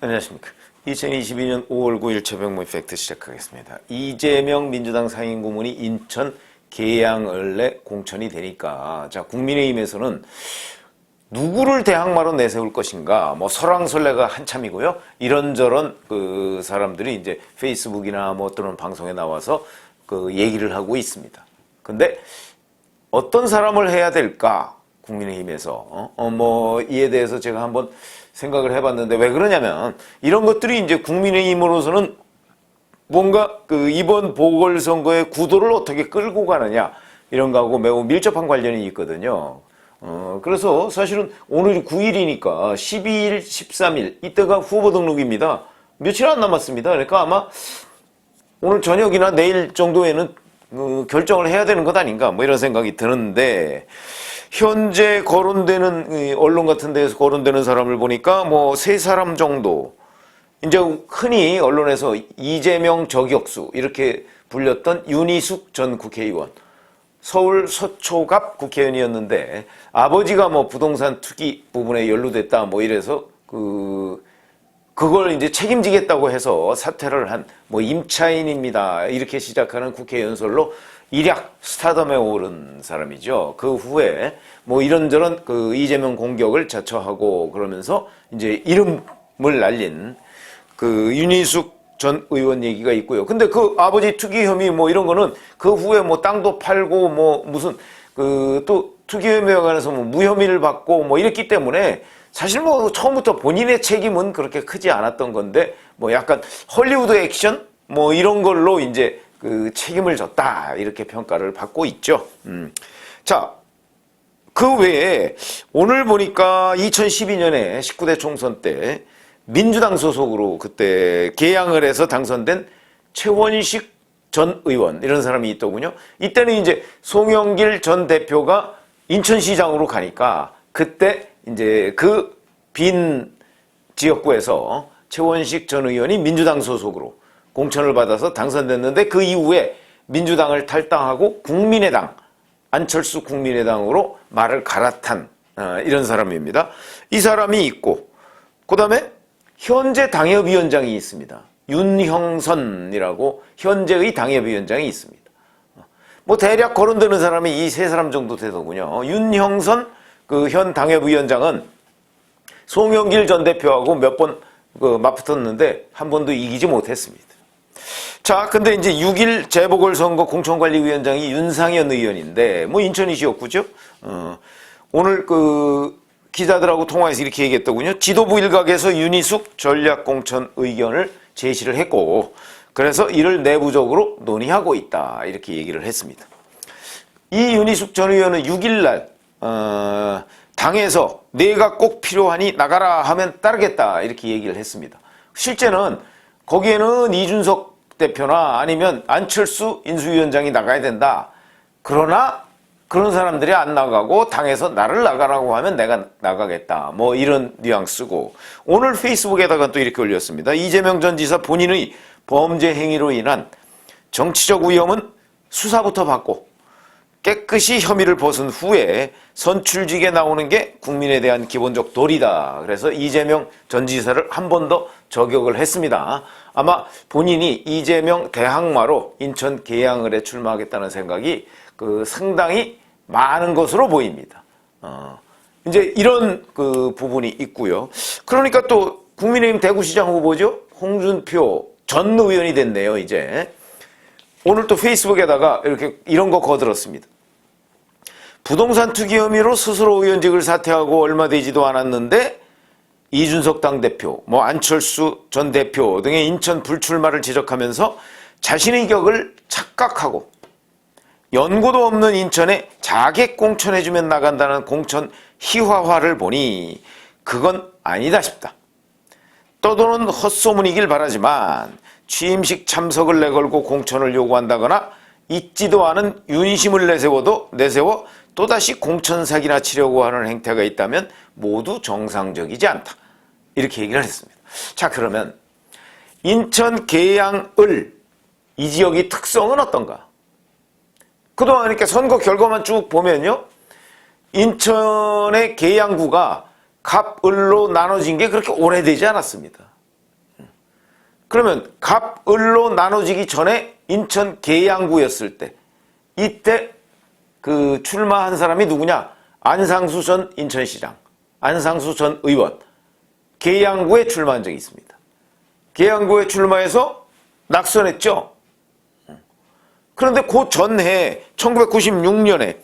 안녕하십니까. 2022년 5월 9일 최병무의 팩트 시작하겠습니다. 이재명 민주당 상임고문이 인천 계양을내 공천이 되니까, 자, 국민의힘에서는 누구를 대항마로 내세울 것인가, 뭐 설왕설래가 한참이고요. 이런저런 그 사람들이 이제 페이스북이나 뭐 또는 방송에 나와서 그 얘기를 하고 있습니다. 근데 어떤 사람을 해야 될까? 국민의힘에서 뭐 이에 대해서 제가 한번 생각을 해봤는데, 왜 그러냐면 이런 것들이 이제 국민의힘으로서는 뭔가 그 이번 보궐선거의 구도를 어떻게 끌고 가느냐 이런 거하고 매우 밀접한 관련이 있거든요. 그래서 사실은 오늘이 9일이니까 12일, 13일 이때가 후보 등록입니다. 며칠 안 남았습니다. 그러니까 아마 오늘 저녁이나 내일 정도에는 결정을 해야 되는 것 아닌가 뭐 이런 생각이 드는데, 현재 거론되는 언론 같은 데에서 거론되는 사람을 보니까 뭐 세 사람 정도, 이제 흔히 언론에서 이재명 저격수 이렇게 불렸던 윤희숙 전 국회의원, 서울 서초갑 국회의원이었는데 아버지가 뭐 부동산 투기 부분에 연루됐다 뭐 이래서 그걸 이제 책임지겠다고 해서 사퇴를 한 뭐 임차인입니다 이렇게 시작하는 국회의원설로 일약 스타덤에 오른 사람이죠. 그 후에 뭐 이런저런 그 이재명 공격을 자처하고 그러면서 이제 이름을 날린 그 윤희숙 전 의원 얘기가 있고요. 근데 그 아버지 투기 혐의 뭐 이런 거는 그 후에 뭐 땅도 팔고 뭐 무슨 그 또 투기 혐의에 관해서 뭐 무혐의를 받고 뭐 이랬기 때문에 사실 뭐 처음부터 본인의 책임은 그렇게 크지 않았던 건데, 뭐 약간 헐리우드 액션 뭐 이런 걸로 이제 그 책임을 졌다 이렇게 평가를 받고 있죠. 자, 그 외에 오늘 보니까 2012년에 19대 총선 때 민주당 소속으로 그때 개항을 해서 당선된 최원식 전 의원 이런 사람이 있더군요. 이때는 이제 송영길 전 대표가 인천시장으로 가니까 그때 이제 그 빈 지역구에서 최원식 전 의원이 민주당 소속으로 공천을 받아서 당선됐는데, 그 이후에 민주당을 탈당하고 국민의당, 안철수 국민의당으로 말을 갈아탄 이런 사람입니다. 이 사람이 있고, 그 다음에 현재 당협위원장이 있습니다. 윤형선이라고 현재의 당협위원장이 있습니다. 뭐 대략 거론되는 사람이 이 세 사람 정도 되더군요. 윤형선 그 현 당협위원장은 송영길 전 대표하고 몇 번 맞붙었는데 한 번도 이기지 못했습니다. 자, 근데 이제 6일 재보궐선거 공천관리위원장이 윤상현 의원인데 뭐 인천이시였구죠. 오늘 그 기자들하고 통화해서 이렇게 얘기했더군요. 지도부 일각에서 윤희숙 전략공천 의견을 제시를 했고, 그래서 이를 내부적으로 논의하고 있다 이렇게 얘기를 했습니다. 이 윤희숙 전 의원은 6일날 당에서 내가 꼭 필요하니 나가라 하면 따르겠다 이렇게 얘기를 했습니다. 실제는 거기에는 이준석 대표나 아니면 안철수 인수위원장이 나가야 된다. 그러나 그런 사람들이 안 나가고 당에서 나를 나가라고 하면 내가 나가겠다. 뭐 이런 뉘앙스고, 오늘 페이스북에다가 또 이렇게 올렸습니다. 이재명 전 지사 본인의 범죄 행위로 인한 정치적 위험은 수사부터 받고 깨끗이 혐의를 벗은 후에 선출직에 나오는 게 국민에 대한 기본적 도리다. 그래서 이재명 전 지사를 한 번 더 저격을 했습니다. 아마 본인이 이재명 대항마로 인천 계양을에 출마하겠다는 생각이 상당히 많은 것으로 보입니다. 이제 이런 그 부분이 있고요. 그러니까 또 국민의힘 대구시장 후보죠. 홍준표 전 의원이 됐네요, 이제. 오늘 또 페이스북에다가 이렇게 이런 거 거들었습니다. 부동산 투기 혐의로 스스로 의원직을 사퇴하고 얼마 되지도 않았는데 이준석 당대표, 뭐 안철수 전 대표 등의 인천 불출마를 지적하면서 자신의 격을 착각하고 연고도 없는 인천에 자객 공천해주면 나간다는 공천 희화화를 보니 그건 아니다 싶다. 떠도는 헛소문이길 바라지만 취임식 참석을 내걸고 공천을 요구한다거나 있지도 않은 윤심을 내세워 또다시 공천 사기나 치려고 하는 행태가 있다면 모두 정상적이지 않다. 이렇게 얘기를 했습니다. 자, 그러면 인천 계양을 이 지역의 특성은 어떤가? 그동안 이렇게 선거 결과만 쭉 보면요, 인천의 계양구가 갑을로 나눠진 게 그렇게 오래되지 않았습니다. 그러면 갑, 을로 나눠지기 전에 인천 계양구였을 때 이때 그 출마한 사람이 누구냐? 안상수 전 인천시장, 안상수 전 의원, 계양구에 출마한 적이 있습니다. 계양구에 출마해서 낙선했죠. 그런데 그 전해 1996년에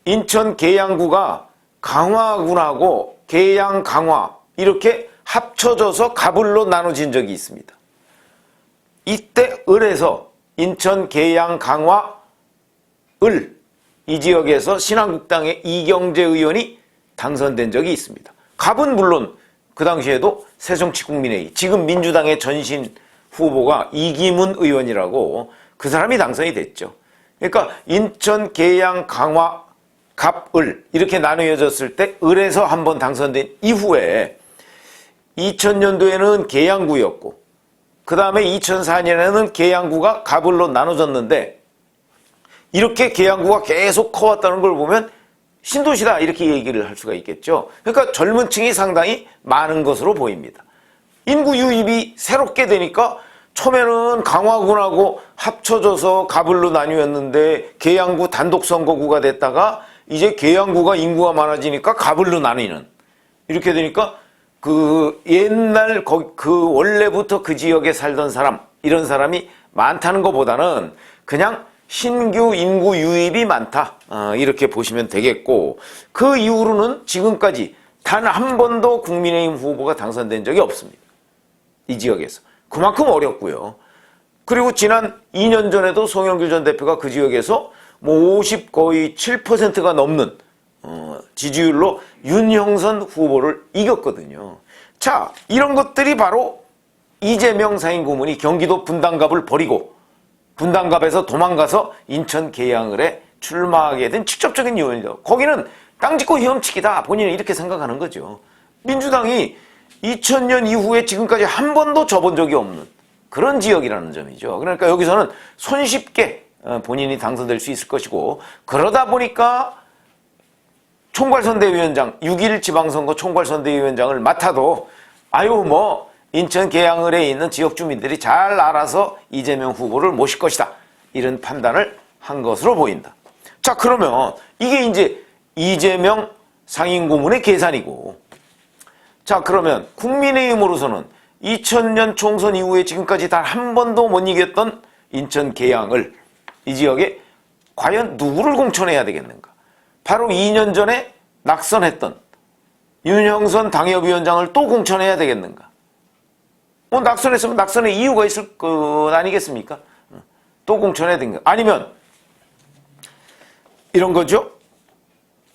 인천 계양구가 강화군하고 계양 강화 이렇게 합쳐져서 갑을로 나눠진 적이 있습니다. 이때 을에서 인천 계양 강화 을 이 지역에서 신한국당의 이경재 의원이 당선된 적이 있습니다. 갑은 물론 그 당시에도 새정치국민회의 지금 민주당의 전신 후보가 이기문 의원이라고 그 사람이 당선이 됐죠. 그러니까 인천 계양 강화 갑을 이렇게 나누어졌을 때 을에서 한번 당선된 이후에 2000년도에는 계양구였고 그 다음에 2004년에는 계양구가 갑을로 나눠졌는데 이렇게 계양구가 계속 커왔다는 걸 보면 신도시다 이렇게 얘기를 할 수가 있겠죠. 그러니까 젊은 층이 상당히 많은 것으로 보입니다. 인구 유입이 새롭게 되니까 처음에는 강화군하고 합쳐져서 갑을로 나뉘었는데 계양구 단독 선거구가 됐다가 이제 계양구가 인구가 많아지니까 갑을로 나뉘는 이렇게 되니까 그 옛날 그 원래부터 그 지역에 살던 사람 이런 사람이 많다는 것보다는 그냥 신규 인구 유입이 많다 이렇게 보시면 되겠고 그 이후로는 지금까지 단 한 번도 국민의힘 후보가 당선된 적이 없습니다. 이 지역에서. 그만큼 어렵고요. 그리고 지난 2년 전에도 송영길 전 대표가 그 지역에서 뭐 50 거의 7%가 넘는 지지율로 윤형선 후보를 이겼거든요. 자, 이런 것들이 바로 이재명 상임고문이 경기도 분당갑을 버리고 분당갑에서 도망가서 인천 계양을에 출마하게 된 직접적인 요인이다. 거기는 땅 짓고 헤엄치기다. 본인은 이렇게 생각하는 거죠. 민주당이 2000년 이후에 지금까지 한 번도 져본 적이 없는 그런 지역이라는 점이죠. 그러니까 여기서는 손쉽게 본인이 당선될 수 있을 것이고 그러다 보니까 총괄선대위원장 6.1 지방선거 총괄선대위원장을 맡아도 아유 뭐 인천 계양을에 있는 지역 주민들이 잘 알아서 이재명 후보를 모실 것이다. 이런 판단을 한 것으로 보인다. 자, 그러면 이게 이제 이재명 상임고문의 계산이고 자, 그러면 국민의힘으로서는 2000년 총선 이후에 지금까지 단 한 번도 못 이겼던 인천 계양을 이 지역에 과연 누구를 공천해야 되겠는가? 바로 2년 전에 낙선했던 윤형선 당협위원장을 또 공천해야 되겠는가? 뭐 낙선했으면 낙선의 이유가 있을 것 아니겠습니까? 또 공천해야 되는가? 아니면 이런 거죠.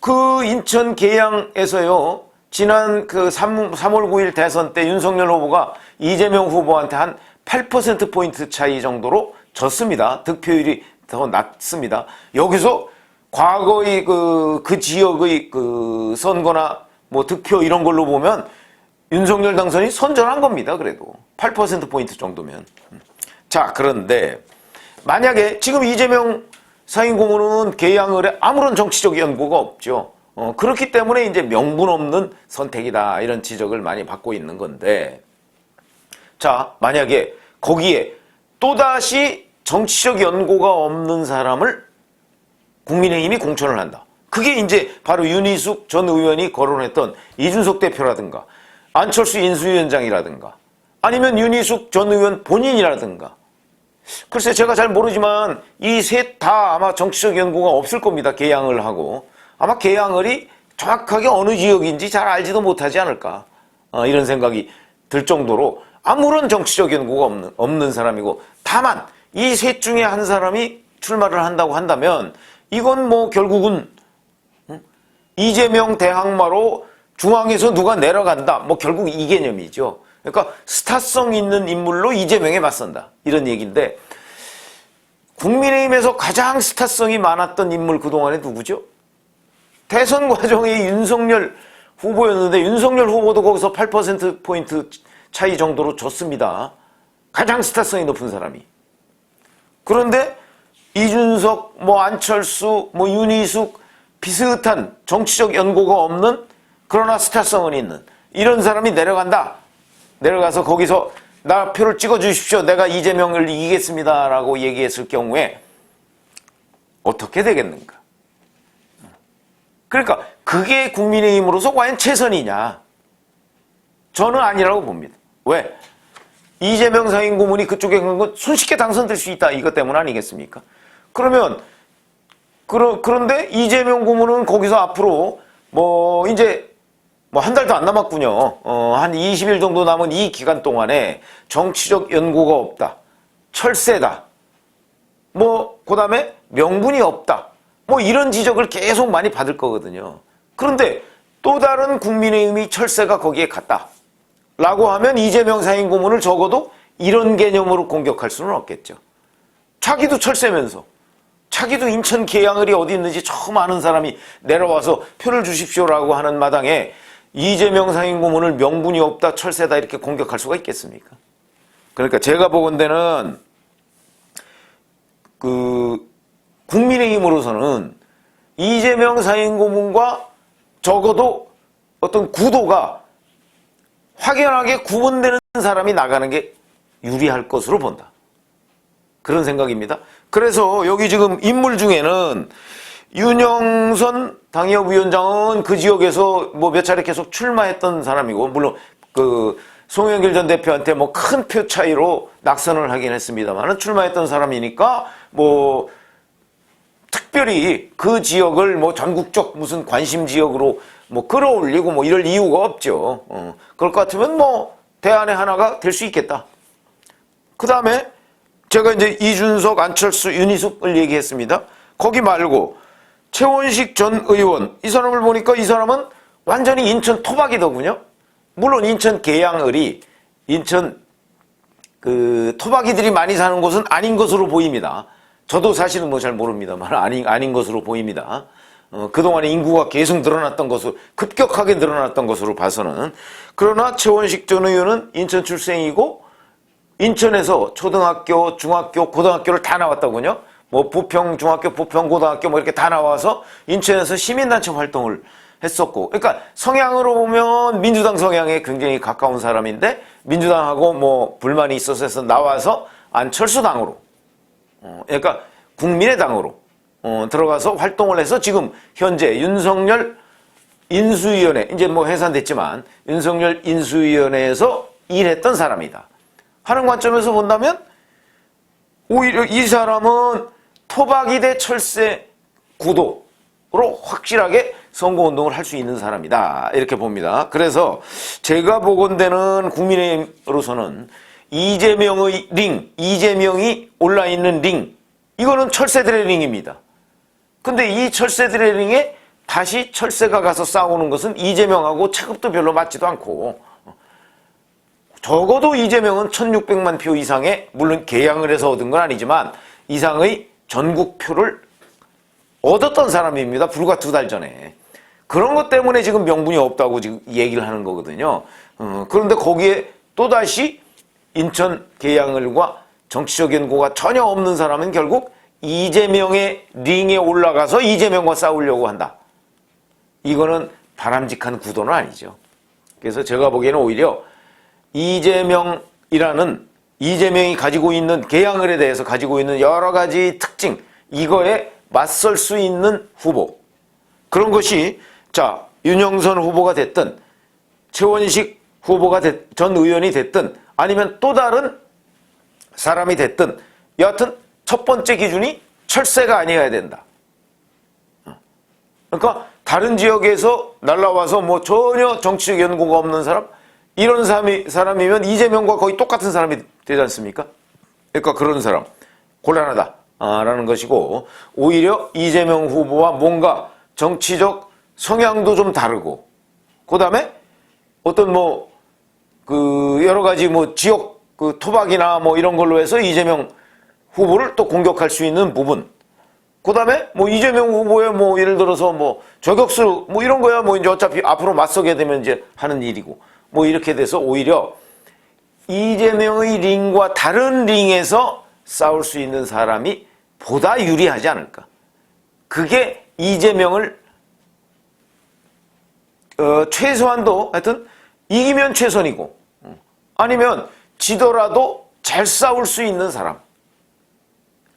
그 인천 계양에서요. 지난 그 3월 9일 대선 때 윤석열 후보가 이재명 후보한테 한 8%포인트 차이 정도로 졌습니다. 득표율이 더 낮습니다. 여기서 과거의 그 지역의 그 선거나 뭐 득표 이런 걸로 보면 윤석열 당선이 선전한 겁니다. 그래도 8%포인트 정도면. 자, 그런데 만약에 지금 이재명 상임고문은 계양을에 아무런 정치적 연고가 없죠. 그렇기 때문에 이제 명분 없는 선택이다 이런 지적을 많이 받고 있는 건데 자, 만약에 거기에 또다시 정치적 연고가 없는 사람을 국민의힘이 공천을 한다. 그게 이제 바로 윤희숙 전 의원이 거론했던 이준석 대표라든가 안철수 인수위원장이라든가 아니면 윤희숙 전 의원 본인이라든가 글쎄 제가 잘 모르지만 이 셋 다 아마 정치적 연고가 없을 겁니다. 계양을 하고 아마 계양을이 정확하게 어느 지역인지 잘 알지도 못하지 않을까 이런 생각이 들 정도로 아무런 정치적 연고가 없는 사람이고 다만 이 셋 중에 한 사람이 출마를 한다고 한다면 이건 뭐 결국은 이재명 대항마로 중앙에서 누가 내려간다 뭐 결국 이 개념이죠. 그러니까 스타성 있는 인물로 이재명에 맞선다 이런 얘기인데 국민의힘에서 가장 스타성이 많았던 인물 그동안에 누구죠? 대선 과정에 윤석열 후보였는데 윤석열 후보도 거기서 8%포인트 차이 정도로 졌습니다. 가장 스타성이 높은 사람이. 그런데 이준석, 뭐 안철수, 뭐 윤희숙 비슷한 정치적 연고가 없는 그러나 스타성은 있는 이런 사람이 내려간다. 내려가서 거기서 나 표를 찍어주십시오. 내가 이재명을 이기겠습니다라고 얘기했을 경우에 어떻게 되겠는가? 그러니까 그게 국민의힘으로서 과연 최선이냐? 저는 아니라고 봅니다. 왜? 이재명 상임고문이 그쪽에 간 건 손쉽게 당선될 수 있다. 이것 때문 아니겠습니까? 그러면 그런데 이재명 고문은 거기서 앞으로 이제 한 달도 안 남았군요. 한 20일 정도 남은 이 기간 동안에 정치적 연고가 없다. 철새다. 그다음에 명분이 없다. 이런 지적을 계속 많이 받을 거거든요. 그런데 또 다른 국민의힘이 철새가 거기에 갔다. 라고 하면 이재명 상임고문을 적어도 이런 개념으로 공격할 수는 없겠죠. 자기도 철새면서, 자기도 인천 계양을이 어디 있는지 처음 아는 사람이 내려와서 표를 주십시오라고 하는 마당에 이재명 상임고문을 명분이 없다, 철새다 이렇게 공격할 수가 있겠습니까? 그러니까 제가 보건대는 국민의힘으로서는 이재명 상임고문과 적어도 어떤 구도가 확연하게 구분되는 사람이 나가는 게 유리할 것으로 본다. 그런 생각입니다. 그래서 여기 지금 인물 중에는 윤영선 당협위원장은 그 지역에서 몇 차례 계속 출마했던 사람이고, 물론 송영길 전 대표한테 큰 표 차이로 낙선을 하긴 했습니다만 출마했던 사람이니까 특별히 그 지역을 전국적 무슨 관심 지역으로 끌어올리고 이럴 이유가 없죠. 그럴 것 같으면 대안의 하나가 될 수 있겠다. 그 다음에 제가 이제 이준석, 안철수, 윤희숙을 얘기했습니다. 거기 말고 최원식 전 의원, 이 사람을 보니까 이 사람은 완전히 인천 토박이더군요. 물론 인천 계양을이 인천 토박이들이 많이 사는 곳은 아닌 것으로 보입니다. 저도 사실은 잘 모릅니다만 아닌 것으로 보입니다. 그동안에 인구가 계속 늘어났던 것으로, 급격하게 늘어났던 것으로 봐서는. 그러나 최원식 전 의원은 인천 출생이고 인천에서 초등학교, 중학교, 고등학교를 다 나왔다군요. 부평중학교, 부평고등학교 이렇게 다 나와서 인천에서 시민단체 활동을 했었고, 그러니까 성향으로 보면 민주당 성향에 굉장히 가까운 사람인데 민주당하고 불만이 있어서 해서 나와서 안철수당으로, 그러니까 국민의당으로 들어가서 활동을 해서 지금 현재 윤석열 인수위원회, 이제 해산됐지만 윤석열 인수위원회에서 일했던 사람이다 하는 관점에서 본다면 오히려 이 사람은 토박이 대 철새 구도로 확실하게 선거운동을 할 수 있는 사람이다 이렇게 봅니다. 그래서 제가 보건대는 국민의힘으로서는 이재명의 링, 이재명이 올라있는 링, 이거는 철새들의 링입니다. 근데 이 철새들의 링에 다시 철새가 가서 싸우는 것은 이재명하고 체급도 별로 맞지도 않고, 적어도 이재명은 1600만 표 이상의, 물론 개양을 해서 얻은 건 아니지만 이상의 전국표를 얻었던 사람입니다. 불과 2달 전에. 그런 것 때문에 지금 명분이 없다고 지금 얘기를 하는 거거든요. 그런데 거기에 또다시 인천 계양을과 정치적 연고가 전혀 없는 사람은 결국 이재명의 링에 올라가서 이재명과 싸우려고 한다. 이거는 바람직한 구도는 아니죠. 그래서 제가 보기에는 오히려 이재명이 가지고 있는 계양을에 대해서 가지고 있는 여러 가지 특징, 이거에 맞설 수 있는 후보, 그런 것이 윤영선 후보가 됐든 최원식 후보가 전 의원이 됐든 아니면 또 다른 사람이 됐든 여하튼 첫 번째 기준이 철새가 아니어야 된다. 그러니까 다른 지역에서 날라와서 전혀 정치적 연고가 없는 사람, 이런 사람이면 이재명과 거의 똑같은 사람이 되지 않습니까? 그러니까 그런 사람 곤란하다라는 것이고, 오히려 이재명 후보와 뭔가 정치적 성향도 좀 다르고, 그 다음에 어떤 여러 가지 지역 토박이나 이런 걸로 해서 이재명 후보를 또 공격할 수 있는 부분, 그 다음에 이재명 후보의 예를 들어서 저격수 이런 거야 이제 어차피 앞으로 맞서게 되면 이제 하는 일이고, 이렇게 돼서 오히려 이재명의 링과 다른 링에서 싸울 수 있는 사람이 보다 유리하지 않을까. 그게 이재명을 최소한도 하여튼 이기면 최선이고, 아니면 지더라도 잘 싸울 수 있는 사람,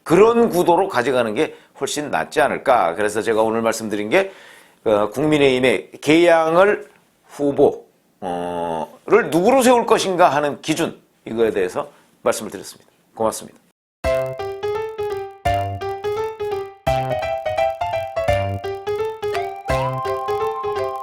그런 구도로 가져가는 게 훨씬 낫지 않을까. 그래서 제가 오늘 말씀드린 게 국민의힘의 계양을 후보를 누구로 세울 것인가 하는 기준, 이거에 대해서 말씀을 드렸습니다. 고맙습니다.